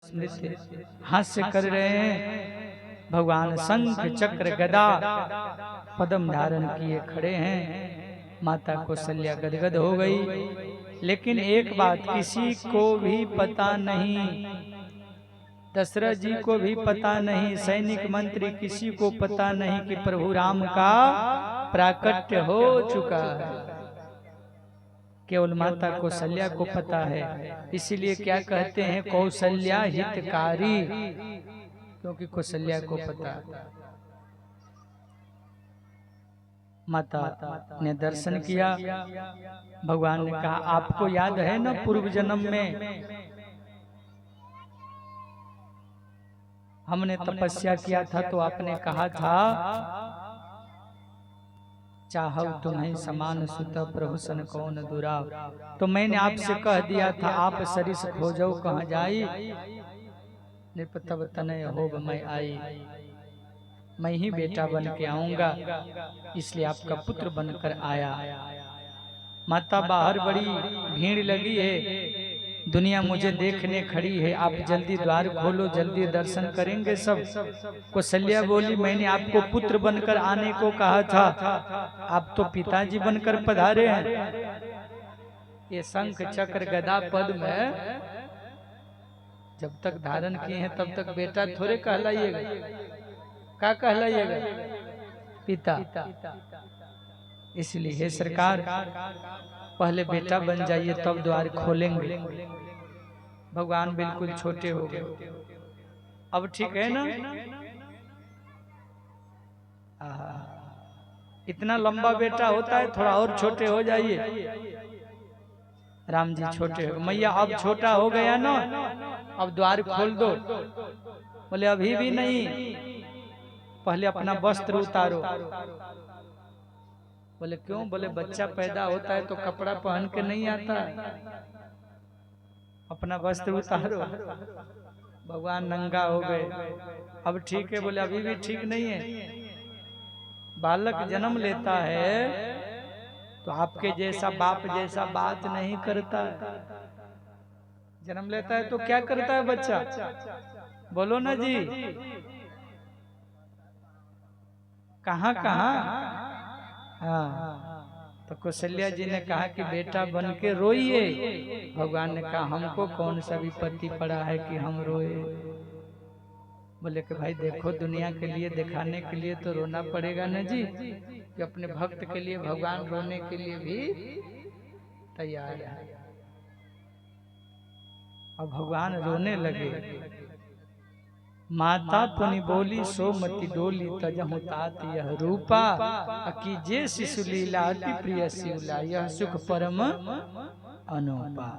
स्मृति हास्य कर रहे हैं। भगवान शंख चक्र गदा पद्म धारण किए खड़े हैं। माता कौशल्या गदगद हो गई। लेकिन एक बात किसी को भी पता नहीं, दशरथ जी को भी पता नहीं, सैनिक मंत्री किसी को पता नहीं कि प्रभु राम का प्राकट्य हो चुका है। केवल माता कौशल्या को पता है। इसीलिए क्या कहते हैं, कौशल्या हितकारी, क्योंकि कौशल्या को पता। माता ने दर्शन किया। भगवान ने कहा, आपको याद है ना पूर्व जन्म में हमने तपस्या किया था, तो आपने कहा था, चाहौ तुम्हें समान सुत प्रभु सन कौन दुराव। तो मैंने आपसे कह दिया था, आप सरिस खोजो कहाँ जाई, निपतव तनय होब मैं आई। मैं ही बेटा बन के आऊंगा, इसलिए आपका पुत्र बनकर आया। माता बाहर बड़ी भीड़ लगी है, दुनिया मुझे देखने खड़ी है, आप जल्दी द्वार खोलो, जल्दी दर्शन करेंगे सब। कौशल्या बोली, मैंने आपको पुत्र बनकर आने को कहा था, आप तो पिताजी बनकर पधारे हैं। ये शंख चक्र गदा पद में जब तक धारण किए हैं तब तक बेटा थोड़े कहलाइएगा, क्या कहलाइएगा, पिता। इसलिए हे सरकार, पहले बेटा बन जाइए तब द्वार खोलेंगे। भगवान बिल्कुल छोटे हो गए। अब ठीक है ना, इतना लंबा बेटा होता है, थोड़ा और छोटे हो जाइए। राम जी छोटे हो, मैया अब छोटा हो गया ना, अब द्वार खोल दो। बोले अभी भी नहीं, पहले अपना वस्त्र उतारो। बोले क्यों? बोले बच्चा पैदा होता है तो कपड़ा पहन के नहीं आता, अपना वस्त्र उतारो। भगवान नंगा हो गए। अब ठीक है? बोले अभी भी ठीक नहीं है। बालक जन्म लेता है तो आपके जैसा बाप जैसा बात नहीं करता है। जन्म लेता है तो क्या करता है बच्चा? बोलो ना जी, कहाँ कहाँ? हाँ, तो कौशल्या जी ने कहा कि बेटा बन के रोइए। भगवान ने कहा, हमको कौन सा विपत्ति पड़ा है कि हम रोए। बोले कि भाई देखो, दुनिया के लिए दिखाने के लिए तो रोना पड़ेगा ना जी, कि अपने भक्त के लिए भगवान रोने के लिए भी तैयार है। अब भगवान रोने लगे। माता पुनि बोली, सोमति डोली तजहु तात यह रूपा, अकी जे शिशु लीला अति प्रिय शिवला, यह सुख परम अनुपा।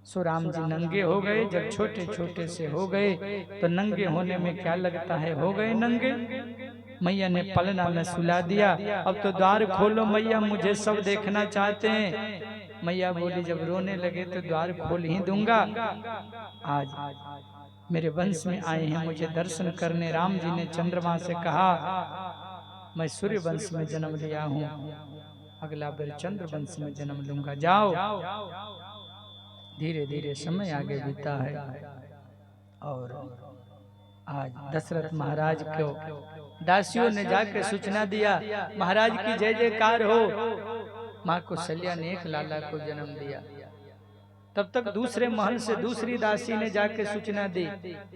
सो राम जी नंगे हो गए। जब छोटे छोटे से हो गए तो नंगे होने में क्या लगता है, हो गए नंगे। मैया ने पलना में सुला दिया। अब तो द्वार खोलो मैया, मुझे सब देखना चाहते हैं। मैया बोली, जब रोने लगे तो द्वार खोल ही दूंगा। आज मेरे वंश में आए हैं मुझे दर्शन करने। राम जी ने चंद्रमा से कहा, मैं सूर्य वंश में जन्म लिया हूँ, अगला बार चंद्र वंश में जन्म लूंगा। जाओ। धीरे धीरे समय आगे बीता है और आज दशरथ महाराज को दासियों ने जाकर सूचना दिया, महाराज की जय जयकार हो। माँ कौशल्या ने एक लाला को जन्म दिया। तब तक दूसरे महल से दूसरी दासी ने जाकर सूचना दी,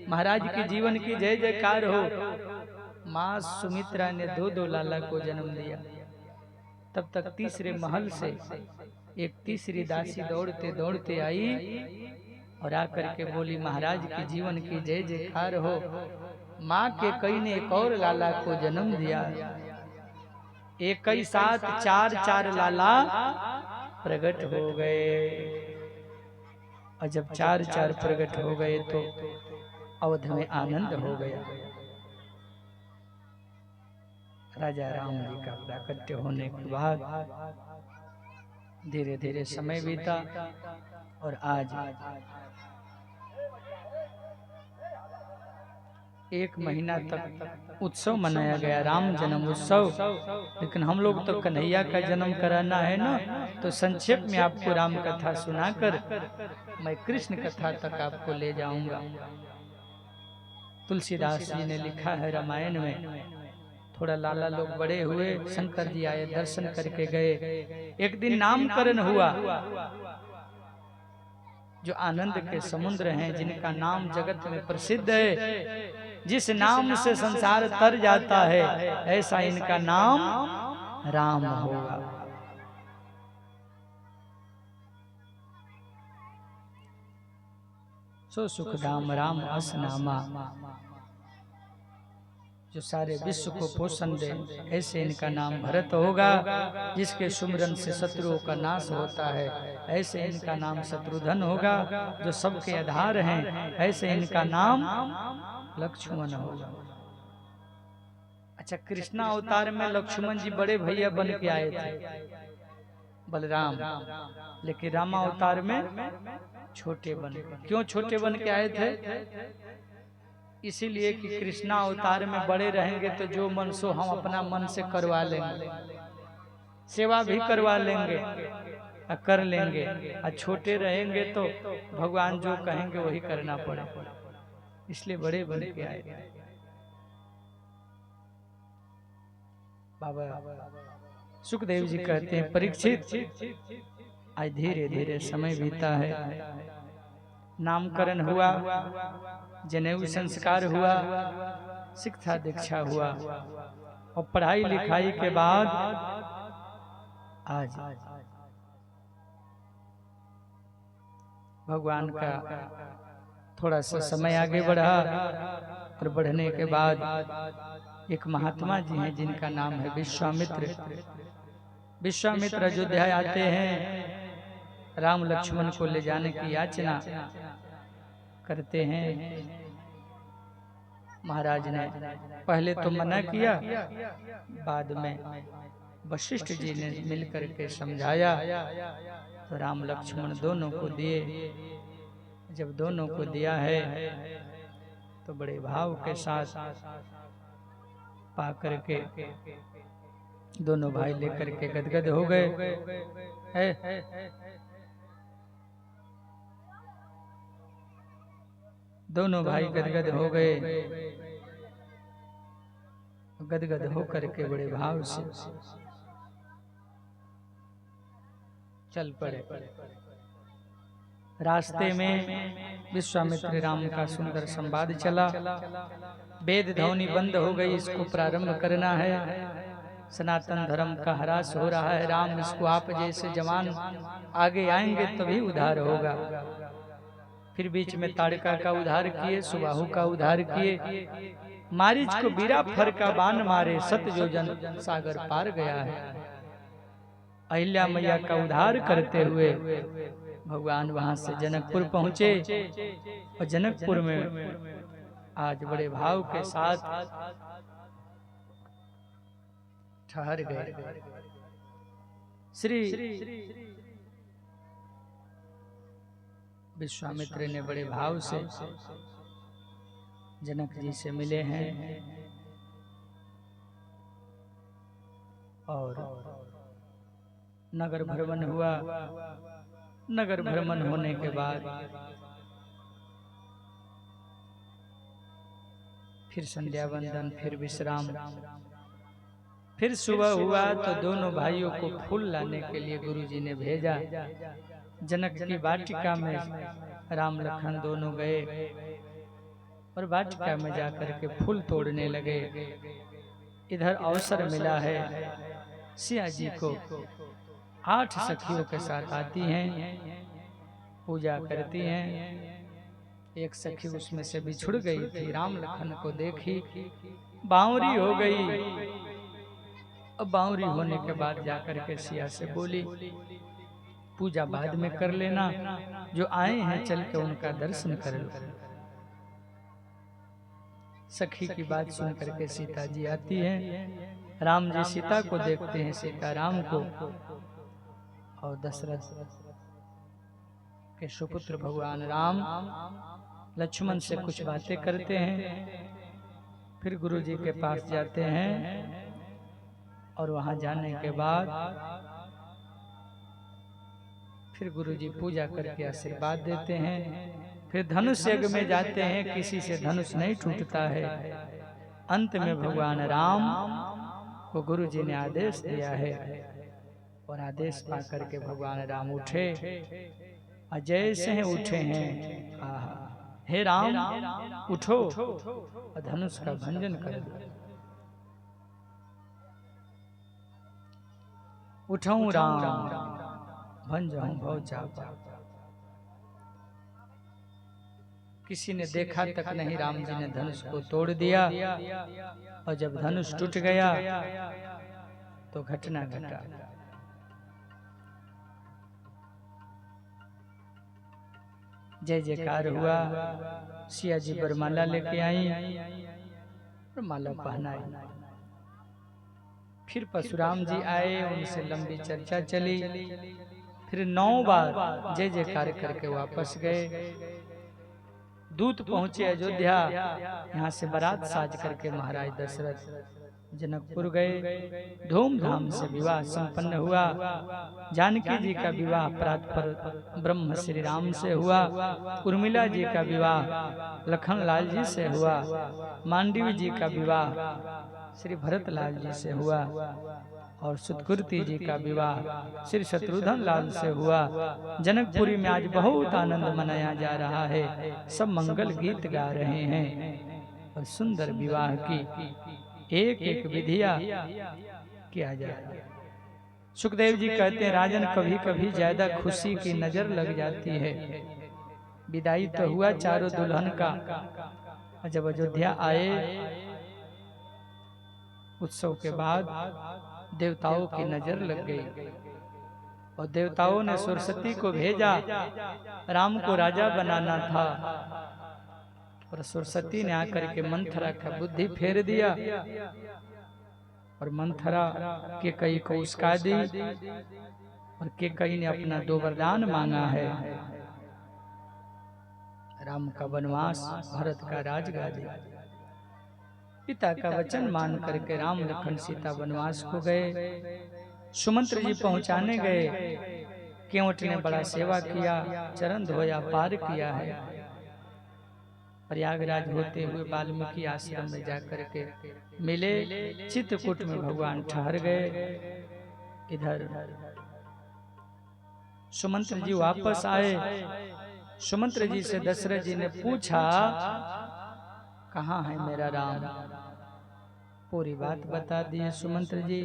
महाराज की जीवन की जय जयकार हो। माँ सुमित्रा ने दो दो लाला को जन्म दिया। तब तक तीसरे महल से एक तीसरी दासी दौड़ते दौड़ते आई और आकर के बोली, महाराज की जीवन की जय जयकार हो। माँ के कई ने एक और लाला को जन्म दिया। एक ही साथ चार चार लाला प्रकट हो गए। और जब चार चार प्रकट हो गए तो अवध में आनंद हो गया। राजा राम जी का प्राकट्य होने के बाद धीरे धीरे समय बीता और आज 1 महीना तक उत्सव मनाया गया, राम जन्म उत्सव। लेकिन हम लोग तो कन्हैया का जन्म कराना है ना, तो संक्षेप में आपको राम कथा सुनाकर मैं कृष्ण कथा तक आपको ले जाऊंगा। तुलसीदास जी ने लिखा है रामायण में, थोड़ा लाला लोग बड़े हुए, शंकर जी आए, दर्शन करके गए। एक दिन नामकरण हुआ। जो आनंद के समुद्र हैं, जिनका नाम जगत में प्रसिद्ध है, जिस नाम से संसार तर जाता है, ऐसा इनका नाम राम होगा। सो सुखदाम राम अस नामा, जो सारे विश्व को पोषण दे, ऐसे इनका नाम भरत होगा। जिसके सुमरन से शत्रुओं का नाश होता है, ऐसे इनका नाम शत्रुघ्न होगा। जो सबके आधार हैं, ऐसे इनका नाम लक्ष्मण होगा। अच्छा, कृष्णा अवतार में लक्ष्मण जी बड़े भैया बन के आए थे, बलराम, लेकिन रामा अवतार में छोटे बन। क्यों छोटे बन के आए थे? इसीलिए कि कृष्णा अवतार में बड़े रहेंगे तो जो मन सो हम अपना मन से करवा लेंगे, सेवा भी करवा लेंगे, कर लेंगे। और छोटे रहेंगे तो भगवान जो कहेंगे वही करना पड़ेगा, इसलिए बड़े बन के आए। बाबा सुखदेव जी कहते हैं, परीक्षित, आज धीरे धीरे समय बीता है, नामकरण हुआ, जनेऊ संस्कार हुआ, शिक्षा दीक्षा हुआ, और पढ़ाई लिखाई के बाद आज भगवान का थोड़ा सा समय आगे बढ़ा, और बढ़ने के बाद एक महात्मा जी हैं जिनका नाम है विश्वामित्र। विश्वामित्र अयोध्या आते हैं, राम लक्ष्मण को ले जाने की याचना करते हैं। महाराज ने पहले तो मना किया, बाद में वशिष्ठ जी ने मिलकर के समझाया, तो राम लक्ष्मण दोनों को दिए। जब दोनों को दिया है तो बड़े भाव के साथ पा करके दोनों भाई लेकर के गदगद हो गए। दोनों भाई गदगद हो गए, गदगद होकर के बड़े भाव से चल पड़े। रास्ते में विश्वामित्र राम का सुंदर संवाद चला। वेद ध्वनि बंद हो गई, इसको प्रारंभ करना है, सनातन धर्म का ह्रास हो रहा है। राम, इसको आप जैसे जवान आगे आएंगे तभी उद्धार होगा। फिर बीच में ताड़का का उद्धार किए, सुबाहु का उद्धार किए, मारीच को बीरा फर का बाण मारे, सत योजन सागर पार गया है। अहिल्या मैया का उद्धार करते हुए भगवान वहां से जनकपुर पहुंचे, और जनकपुर में आज बड़े भाव के साथ ठहर गए। श्री विश्वामित्र ने बड़े भाव से जनक जी से मिले हैं, और नगर भ्रमण हुआ। नगर भ्रमण होने के बाद फिर संध्या वंदन, फिर विश्राम, फिर सुबह हुआ तो दोनों भाइयों को फूल लाने के लिए गुरुजी ने भेजा। जनक की वाटिका में राम लखन दोनों गए, और वाटिका में जाकर के फूल तोड़ने लगे। इधर अवसर मिला है, सिया जी को 8 सखियों के साथ आती हैं, पूजा करती हैं। एक सखी उसमें से बिछुड़ गई थी, राम लखन को देखी, बावरी हो गई। अब बावरी होने के बाद जाकर के सिया से बोली, पूजा बाद में कर लेना, जो आए हैं चल के उनका दर्शन कर लो। सखी की बात सुन करके सीता जी आती हैं, राम जी सीता को देखते हैं, सीता राम को, और दशरथ के सुपुत्र भगवान राम लक्ष्मण से कुछ बातें करते हैं। फिर गुरु जी के पास जाते हैं और वहां जाने के बाद फिर गुरु जी पूजा करके आशीर्वाद देते हैं। फिर धनुष यज्ञ में जाते हैं, किसी से धनुष नहीं टूटता है। अंत में भगवान राम को गुरु जी ने आदेश दिया है और आदेश पा करके भगवान राम उठे। अजय से उठे हैं, हे राम उठो और धनुष का भंजन कर दो। उठाऊं राम भंजहूं भव चापा। किसी ने देखा तक नहीं, राम जी ने धनुष को तोड़ दिया और जब धनुष टूट गया तो घटना घटा। जय जयकार हुआ। सिया जी बरमाला लेके आई और माला पहनाई। फिर परशुराम जी आए, उनसे लंबी चर्चा चली। फिर 9 बार जय जयकार करके वापस गए। दूत पहुंचे अयोध्या, यहाँ से बारात साज करके महाराज दशरथ जनकपुर गए। धूमधाम से विवाह संपन्न हुआ। जानकी जी का विवाह प्रात पर ब्रह्म श्री राम से हुआ। उर्मिला जी का विवाह लखन लाल जी से हुआ। मांडवी जी का विवाह श्री भरत लाल जी से हुआ और सुतकृति जी का विवाह श्री शत्रुघ्न लाल से हुआ। जनकपुरी में आज बहुत आनंद मनाया जा रहा है। सब मंगल गीत गा रहे हैं और सुंदर विवाह की एक एक विधिया किया जा रहा है। सुखदेव जी कहते हैं, राजन कभी कभी ज्यादा खुशी की नजर लग जाती है। विदाई तो हुआ चारों दुल्हन का, और जब अयोध्या आए उत्सव के बाद देवताओं की नजर लग गई और देवताओं ने सरस्वती को भेजा। राम को राजा बनाना था और सरस्वती ने आकर के मंथरा का बुद्धि फेर दिया और मंथरा के कई को उसका दी और के कई ने अपना 2 वरदान मांगा है। राम का वनवास, भरत का राजगादी। पिता का वचन मान करके राम लखन सीता वनवास को गए। सुमंत्र जी पहुंचाने गए। केवट ने बड़ा सेवा किया, चरण धोया, पार किया है। प्रयागराज होते हुए वाल्मीकि आश्रम में जाकर के मिले। चित्रकूट में भगवान ठहर गए। इधर सुमंत्र जी वापस आए। सुमंत्र जी से दशरथ जी ने पूछा, कहाँ है मेरा राम? पूरी बात बता दी सुमंत्र जी।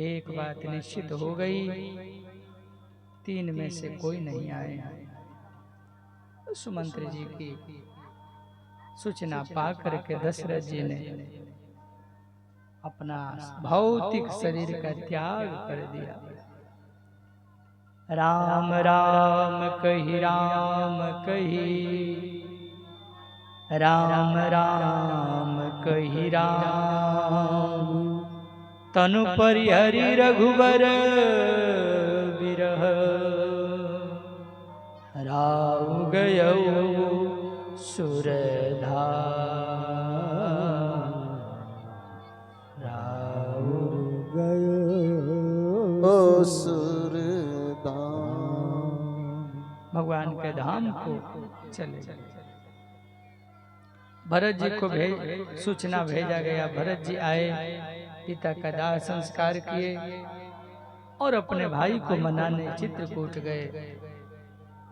एक बात निश्चित हो गई, 3 में से कोई नहीं आए। सुमंत्र जी की सूचना पा करके दशरथ जी ने अपना भौतिक शरीर का त्याग कर दिया। राम राम कही, राम कही, राम राम कही राम। तनु परिहरि रघुबर बिरह, राउ गयौ सुरधा, राउ गयो सुरधा। भगवान के धाम को चले। भरत जी को सूचना भेजा गया। भरत जी आए, पिता का दाह संस्कार किए और अपने भाई को मनाने चित्रकूट गए।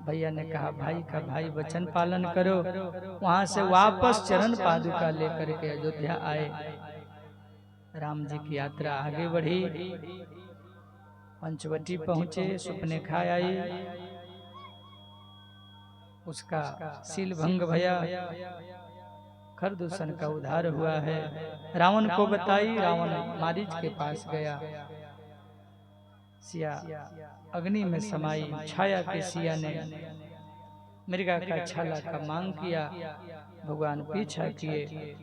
भैया ने कहा, भाई का भाई वचन पालन करो। वहां से वापस चरण पादुका लेकर के अयोध्या आए। राम जी की यात्रा आगे बढ़ी। पंचवटी पहुंचे, सुपने खाए आई, उसका सील भंग भया, खरदूषण का उद्धार हुआ है। रावण को बताई, रावण मारीच के पास गया। सिया अग्नि में समाई, छाया के सिया ने मृगा का छाला का मांग किया। भगवान पीछा किए,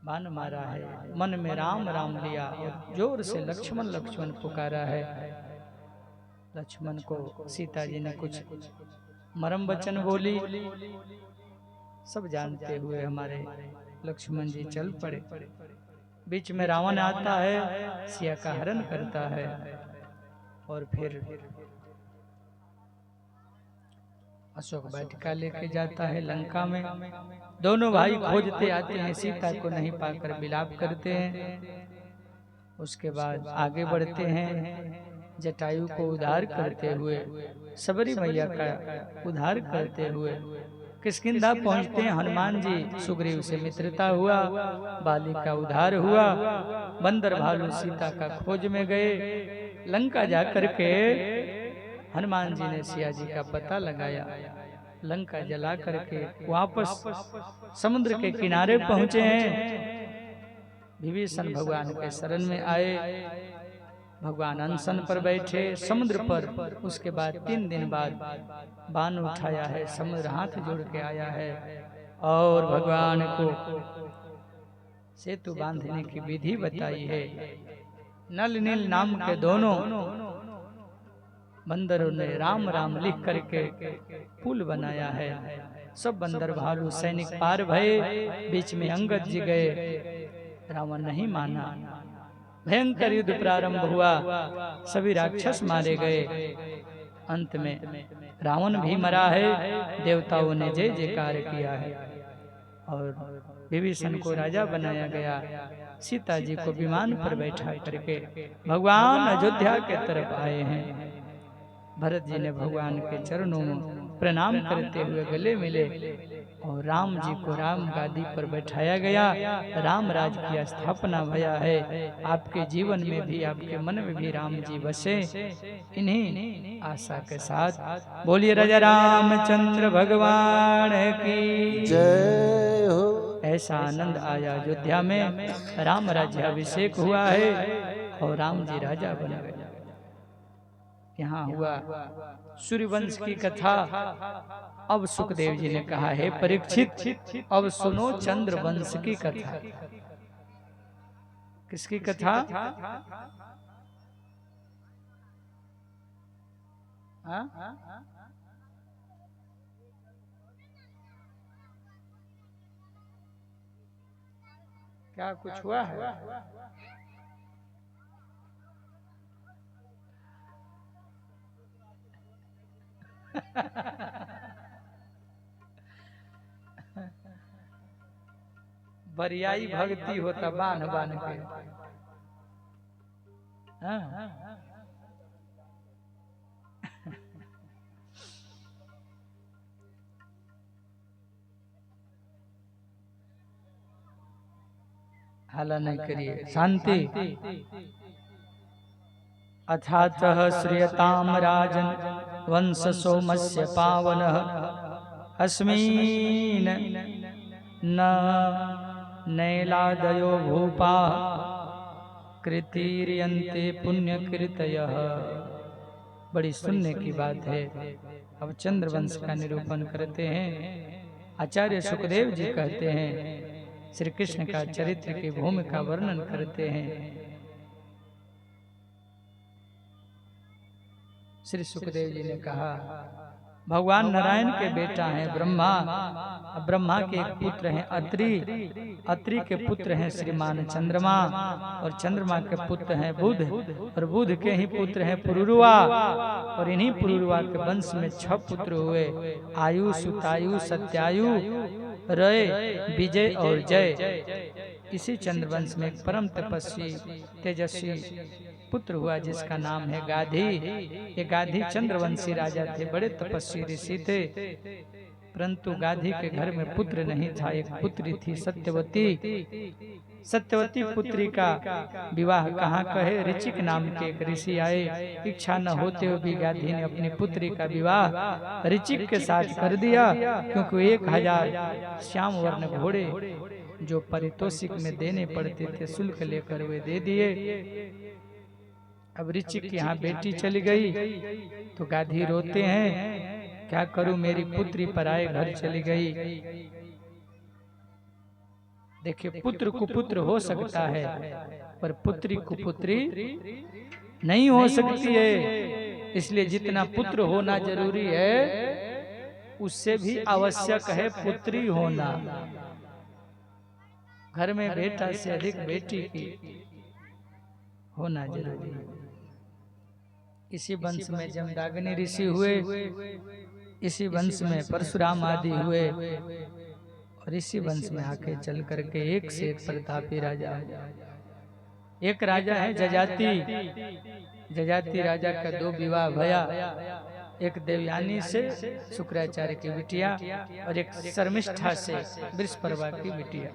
बाण मारा है, मन में राम राम लिया और जोर से लक्ष्मण लक्ष्मण पुकारा है। लक्ष्मण को सीता जी ने कुछ मरम वचन बोली। सब जानते हुए हमारे लक्ष्मण जी चल पड़े। बीच में रावण आता है, सिया का हरण करता है और फिर अशोक वाटिका लेके जाता है लंका में। दोनों भाई खोजते आते हैं, सीता को नहीं पाकर विलाप करते हैं। उसके बाद आगे बढ़ते हैं, जटायु को उद्धार करते हुए, सबरी मैया का उद्धार करते हुए किष्किंधा पहुंचते हैं। हनुमान जी सुग्रीव से मित्रता हुआ, बाली का उद्धार हुआ, बंदर भालू सीता का खोज में गए। लंका जाकर के हनुमान जी ने सिया जी का पता लगाया, लंका जला करके वापस समुद्र के किनारे पहुंचे हैं। विभीषण भगवान के शरण में आए, भगवान अनशन पर बैठे समुद्र पर। उसके बाद 3 दिन बाद बाण उठाया है, समुद्र हाथ जोड़ के आया है और भगवान को सेतु बांधने की विधि बताई है। नल नील नाम के दोनों बंदरों ने राम राम लिख करके पुल बनाया है। सब बंदर भालू सैनिक पार भये, बीच में अंगद जी गए, रावण नहीं माना। भयंकर युद्ध प्रारंभ हुआ, सभी राक्षस मारे गए। अंत में रावण भी मरा है, देवताओं ने जय जयकार किया है और विभीषण को राजा बनाया गया। सीता जी को विमान पर बैठा करके भगवान अयोध्या के तरफ आए हैं। भरत जी ने भगवान के चरणों में प्रणाम करते हुए गले मिले और राम जी को राम गादी पर बैठाया गया। राम राज की स्थापना भया है। आपके जीवन में भी, आपके मन में भी राम जी बसे, इन्हीं आशा के साथ बोलिए राजा रामचंद्र भगवान की जय हो। ऐसा आनंद आया अयोध्या में, राम राज्याभिषेक हुआ है और राम जी राजा बन गए। यहाँ हुआ सूर्यवंश की कथा। अब सुखदेव जी ने कहा है परीक्षित, अब सुनो चंद्रवंश की कथा। किसकी कथा? क्या कुछ हुआ है? बरियाई भक्ति होता बान बान के। हाला नहीं करिए, शांति। अथातः श्रियताम राजन वंश सोमस्य पावनः अस्मिन् न नैलादयो भूपा कृतिर्यन्ते पुण्यकृतयः। बड़ी सुनने की बात है। अब चंद्रवंश का निरूपण करते हैं। आचार्य सुखदेव जी कहते हैं, श्री कृष्ण का चरित्र की भूमिका वर्णन करते हैं। श्री सुखदेव जी ने कहा, भगवान नारायण के बेटा हैं ब्रह्मा। ब्रह्मा के एक पुत्र हैं अत्रि, अत्रि के पुत्र हैं श्रीमान चंद्रमा, और चंद्रमा के पुत्र हैं बुध, और बुध के ही पुत्र हैं पुरुरवा, और इन्हीं पुरुरवा के वंश में 6 पुत्र हुए, आयु, सुतायु, सत्यायु, रय, विजय और जय। इसी चंद्रवंश में एक परम तपस्वी तेजस्वी पुत्र हुआ जिसका नाम है गाधी। ये गाधी चंद्रवंशी राजा थे, बड़े तपस्वी ऋषि थे, परंतु गाधी के घर में पुत्र नहीं था। एक पुत्री थी सत्यवती। सत्यवती पुत्री का विवाह कहाँ कहे, ऋचिक नाम के एक ऋषि आए। इच्छा न होते हुए भी गाधी ने अपनी पुत्री का विवाह ऋचिक के साथ कर दिया, क्योंकि 1000 श्याम वर्ण घोड़े जो पारितोषिक में देने पड़ते थे, शुल्क लेकर वे दे दिए। अब ऋचिक की यहाँ बेटी चली गई तो गाधी रोते हैं, क्या करूं, मेरी पुत्री पराए घर चली गई। देखिए, पुत्र कुपुत्र हो सकता है, पर पुत्री कुपुत्री नहीं हो सकती है। इसलिए जितना पुत्र होना जरूरी है, उससे भी आवश्यक है पुत्री होना। घर में बेटा से अधिक बेटी की होना जरूरी है। इसी वंश में जमदाग्नि ऋषि हुए, इसी वंश में परशुराम आदि हुए, और इसी वंश में आके चल करके एक से एक प्रतापी राजा। एक राजा है जजाति, जजाति राजा का 2 विवाह भया, एक देवयानी से शुक्राचार्य की बिटिया और एक शर्मिष्ठा से वृषपर्वा की बिटिया।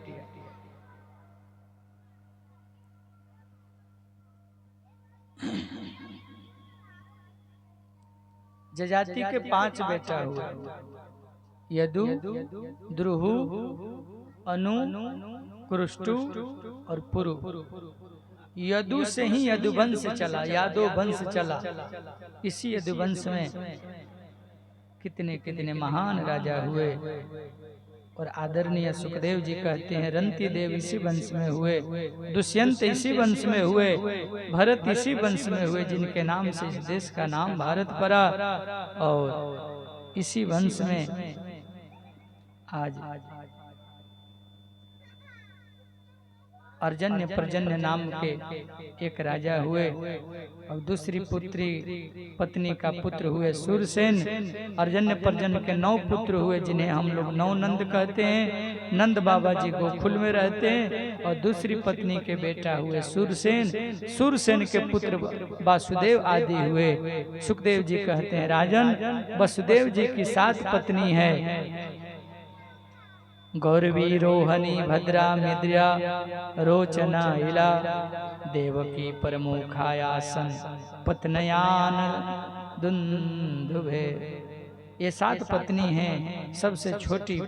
जजाति के 5 बेटा हुए, यदु, द्रुहु, अनु, कुरुष्टु और पुरु। यदु से ही यदुवंश चला, यादव वंश चला। इसी यदुवंश में कितने कितने महान राजा हुए। और आदरणीय सुखदेव जी कहते हैं रंती देव इसी वंश में हुए, दुष्यंत इसी वंश में हुए, भरत इसी वंश में हुए, जिनके नाम से इस देश का नाम भारत पड़ा। और इसी वंश में आज अर्जन्य पर्जन्य नाम के एक राजा हुए, और दूसरी पुत्री पत्नी का पुत्र हुए सूरसेन। अर्जन्य पर्जन्य के 9 पुत्र हुए, जिन्हें हम लोग 9 नंद कहते हैं। नंद बाबा जी गोकुल में रहते हैं। और दूसरी पत्नी के बेटा हुए सूरसेन। सूरसेन के पुत्र वासुदेव आदि हुए। सुखदेव जी कहते हैं राजन, वसुदेव जी की 7 पत्नी है, गौरवी, रोहनी, भद्रा, मिद्रा, रोचना, इला, देवकी, प्रमुखायासन, पत्नयान, दुंदुभे। ये 7 पत्नी हैं। सबसे छोटी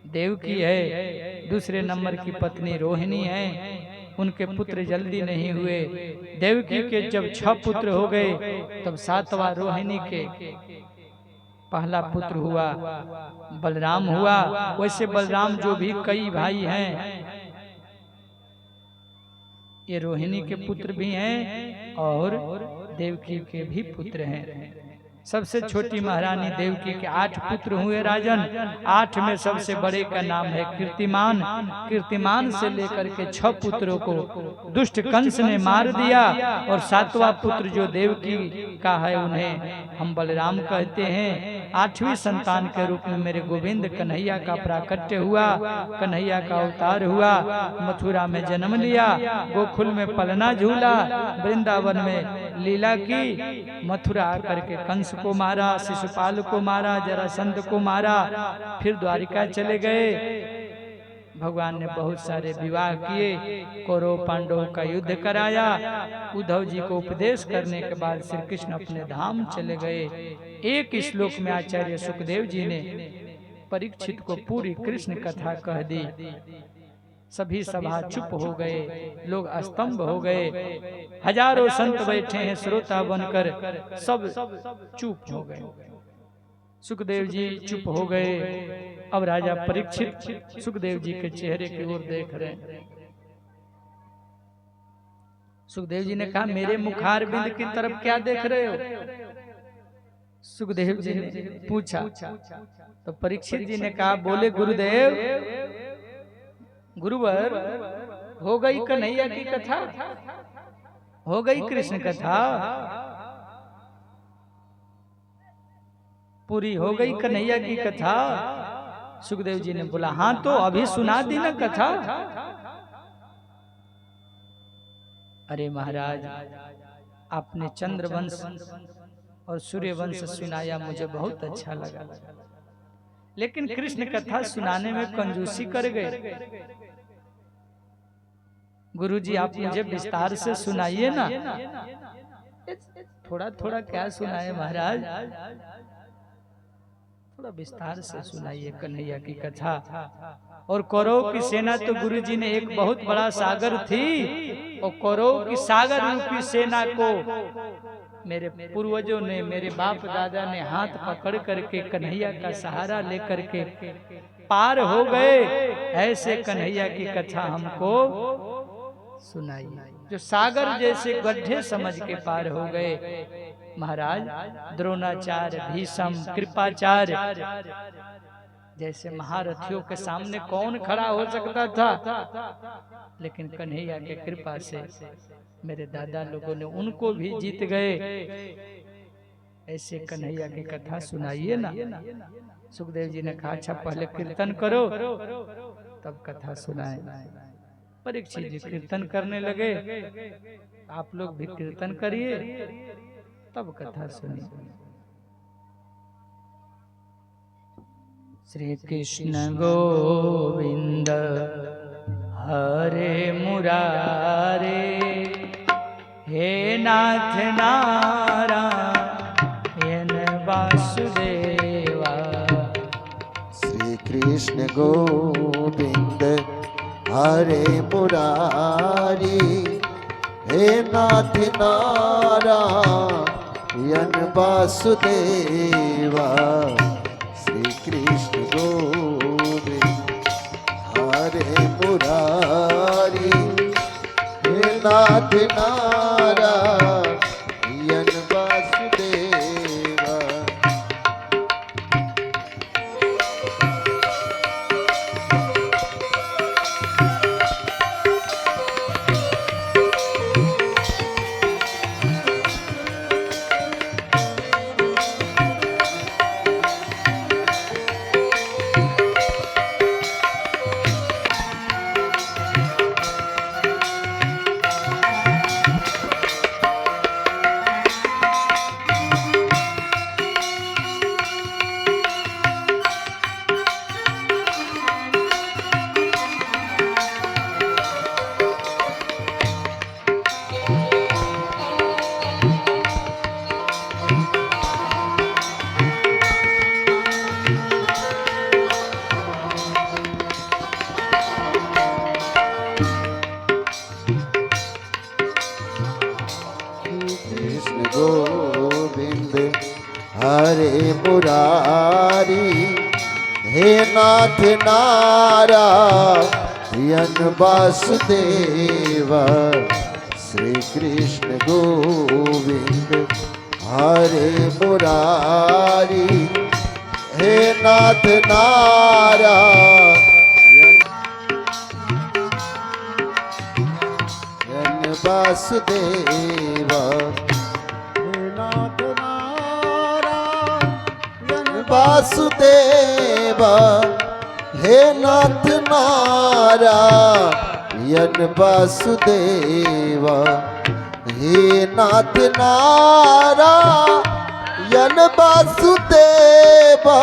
देवकी है, दूसरे नंबर की पत्नी रोहिणी है। उनके पुत्र जल्दी नहीं हुए। देवकी के जब 6 पुत्र हो गए, तब 7वां रोहिणी के पहला पुत्र हुआ बलराम हुआ। वैसे बलराम जो भी कई भाई हैं, ये रोहिणी के पुत्र भी हैं और देवकी के भी पुत्र हैं। सबसे छोटी महारानी देवकी के 8 पुत्र हुए राजन। 8 में सबसे बड़े का नाम है कीर्तिमान। कीर्तिमान से लेकर के 6 पुत्रों को दुष्ट कंस ने मार दिया। और 7वां पुत्र जो देवकी का है, उन्हें हम बलराम कहते हैं। 8वीं संतान के रूप में मेरे गोविंद कन्हैया का प्राकट्य हुआ, कन्हैया का अवतार हुआ। मथुरा में जन्म लिया, गोकुल में पलना झूला, वृंदावन में लीला की, मथुरा आकर के कंस को मारा, शिशुपाल को मारा, जरासंध को मारा, फिर द्वारिका चले गए। भगवान ने बहुत सारे विवाह किए, कौरव पांडवों का युद्ध कराया। उद्धव जी को उपदेश करने के बाद श्री कृष्ण अपने धाम चले गए। एक श्लोक में आचार्य सुखदेव जी ने परीक्षित को पूरी कृष्ण कथा कह दी। सभी सभा चुप हो गए, लोग स्तंभ हो गए। हजारों संत बैठे हैं श्रोता बनकर, सब चुप हो गए। सुखदेव जी चुप हो गए। अब राजा परीक्षित सुखदेव जी के चेहरे की ओर देख रहे हैं। सुखदेव जी ने कहा, मेरे मुखारबिंद की तरफ क्या देख रहे हो? सुखदेव जी ने पूछा। तो परीक्षित जी ने कहा, बोले गुरुदेव, गुरुवर, हो गई कन्हैया की कथा, हो गई कृष्ण कथा, पूरी हो गई कन्हैया की कथा। सुखदेव जी ने बोला, हाँ तो अभी सुना दी ना कथा। अरे महाराज, आपने चंद्रवंश और सूर्यवंश सुनाया, मुझे बहुत अच्छा लगा, लेकिन कृष्ण कथा सुनाने में कंजूसी कर गए। गुरुजी, आप मुझे विस्तार से सुनाइए ना। थोड़ा थोड़ा क्या सुनाए महाराज, थोड़ा विस्तार से सुनाइए कन्हैया की कथा। और कौरव की सेना तो गुरुजी ने, एक बहुत बड़ा सागर थी, और कौरव की सागर रूपी सेना को मेरे पूर्वजों ने, मेरे बाप दादा ने हाथ पकड़ करके कन्हैया का सहारा लेकर के पार हो गए। ऐसे कन्हैया की कथा हमको सुनाइए। जो सागर जैसे गड्ढे समझ के पार हो गए। महाराज द्रोणाचार्य, भीष्म, कृपाचार्य जैसे महारथियों के सामने कौन खड़ा हो सकता था, लेकिन कन्हैया के कृपा से मेरे दादा लोगों ने उनको भी जीत गए। ऐसे कन्हैया की कथा सुनाइए ना। सुखदेव जी ने कहा अच्छा पहले कीर्तन करो तब कथा सुनाए। परीक्षित जी कीर्तन करने लगे, आप लोग भी कीर्तन करिए तब कथा सुनिए। श्री कृष्ण गोविंद हरे मुरारे, हे नाथ नारायण वासुदेवा। श्री कृष्ण गोविंद हरे मुरारी, हे नाथ नारायण वासुदेवा। श्री कृष्ण गोविंद हरे मुरारी, हे नाथ नारायण वासुदेवा। गोविंद हरे मुरारी, हे नाथ नारायण वासुदेवा। श्री कृष्ण गोविंद हरे मुरारी, हे नाथ नारायण वासुदेवा। वासुदेवा, हे नाथ नारायण वासुदेवा। हे नाथ नारायण वासुदेवा,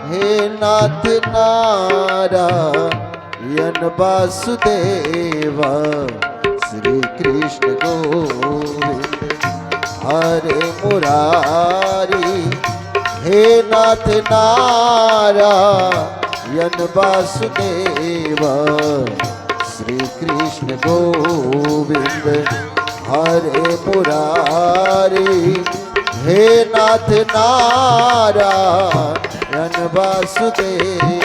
हे नाथ नारायण वासुदेवा। श्री कृष्ण गोविंद हरे मुरारी, हे नाथ नारायण वासुदेवा। श्री कृष्ण गोविंद हरे मुरारी, हे नाथ नारायण वासुदेवा।